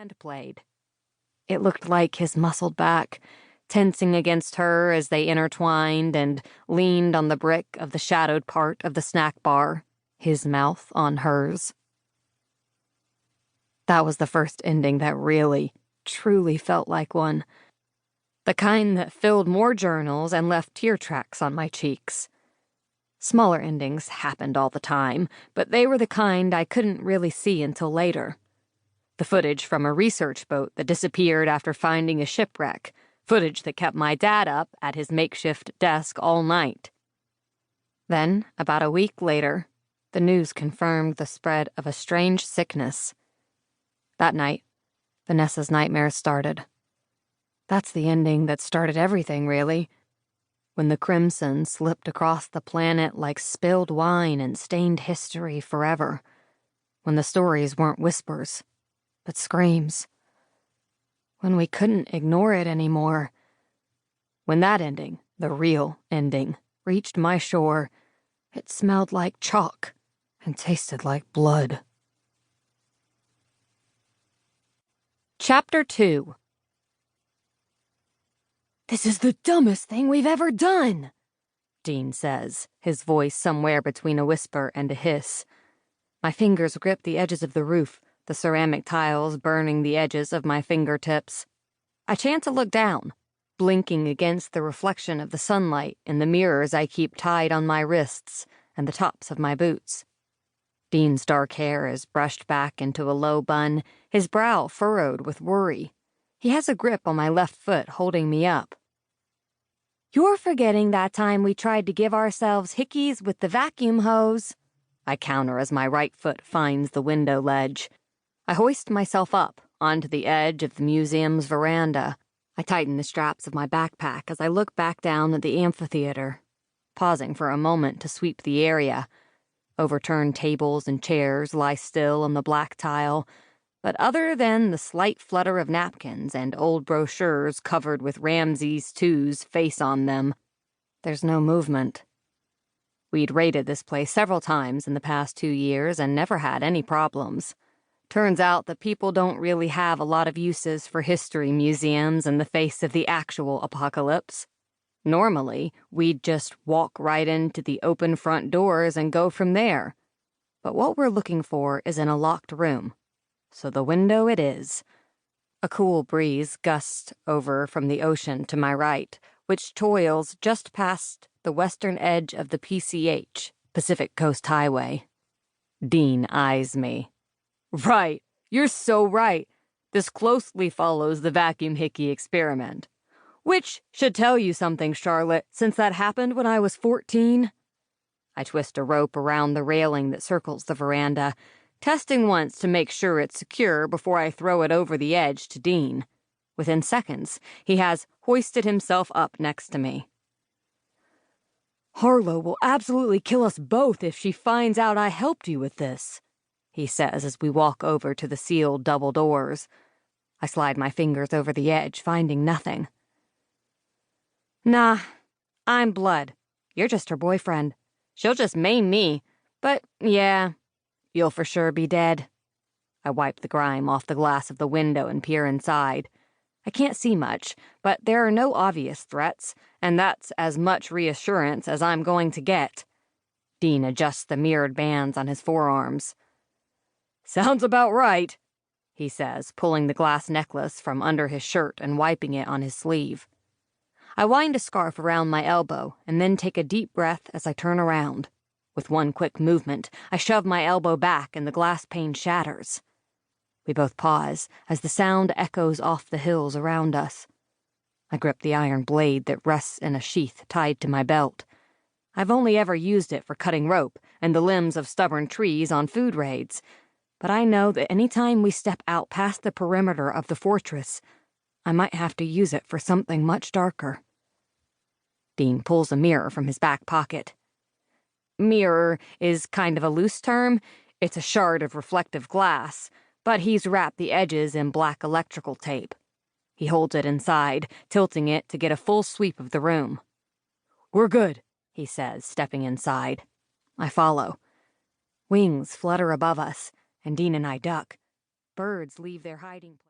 hand played. It looked like his muscled back, tensing against her as they intertwined and leaned on the brick of the shadowed part of the snack bar, his mouth on hers. That was the first ending that really, truly felt like one. The kind that filled more journals and left tear tracks on my cheeks. Smaller endings happened all the time, but they were the kind I couldn't really see until later. The footage from a research boat that disappeared after finding a shipwreck, footage that kept my dad up at his makeshift desk all night. Then, about a week later, the news confirmed the spread of a strange sickness. That night, Vanessa's nightmares started. That's the ending that started everything, really. When the crimson slipped across the planet like spilled wine and stained history forever. When the stories weren't whispers, but screams. When we couldn't ignore it anymore. When that ending, the real ending, reached my shore, it smelled like chalk and tasted like blood. Chapter 2. "This is the dumbest thing we've ever done," Dean says, his voice somewhere between a whisper and a hiss. My fingers grip the edges of the roof, the ceramic tiles burning the edges of my fingertips. I chance to look down, blinking against the reflection of the sunlight in the mirrors I keep tied on my wrists and the tops of my boots. Dean's dark hair is brushed back into a low bun, his brow furrowed with worry. He has a grip on my left foot holding me up. "You're forgetting that time we tried to give ourselves hickeys with the vacuum hose," I counter as my right foot finds the window ledge. I hoist myself up onto the edge of the museum's veranda. I tighten the straps of my backpack as I look back down at the amphitheater, pausing for a moment to sweep the area. Overturned tables and chairs lie still on the black tile, but other than the slight flutter of napkins and old brochures covered with Ramses II's face on them, there's no movement. We'd raided this place several times in the past 2 years and never had any problems. Turns out that people don't really have a lot of uses for history museums in the face of the actual apocalypse. Normally, we'd just walk right into the open front doors and go from there. But what we're looking for is in a locked room. So the window it is. A cool breeze gusts over from the ocean to my right, which toils just past the western edge of the PCH, Pacific Coast Highway. Dean eyes me. "Right, you're so right. This closely follows the vacuum hickey experiment. Which should tell you something, Charlotte, since that happened when I was 14. I twist a rope around the railing that circles the veranda, testing once to make sure it's secure before I throw it over the edge to Dean. Within seconds, he has hoisted himself up next to me. "Harlow will absolutely kill us both if she finds out I helped you with this," he says as we walk over to the sealed double doors. I slide my fingers over the edge, finding nothing. "Nah, I'm blood. You're just her boyfriend. She'll just maim me, but yeah, you'll for sure be dead." I wipe the grime off the glass of the window and peer inside. I can't see much, but there are no obvious threats, and that's as much reassurance as I'm going to get. Dean adjusts the mirrored bands on his forearms. "Sounds about right," he says, pulling the glass necklace from under his shirt and wiping it on his sleeve. I wind a scarf around my elbow and then take a deep breath as I turn around. With one quick movement, I shove my elbow back and the glass pane shatters. We both pause as the sound echoes off the hills around us. I grip the iron blade that rests in a sheath tied to my belt. I've only ever used it for cutting rope and the limbs of stubborn trees on food raids, but I know that any time we step out past the perimeter of the fortress, I might have to use it for something much darker. Dean pulls a mirror from his back pocket. Mirror is kind of a loose term. It's a shard of reflective glass, but he's wrapped the edges in black electrical tape. He holds it inside, tilting it to get a full sweep of the room. "We're good," he says, stepping inside. I follow. Wings flutter above us, and Dean and I duck. Birds leave their hiding place.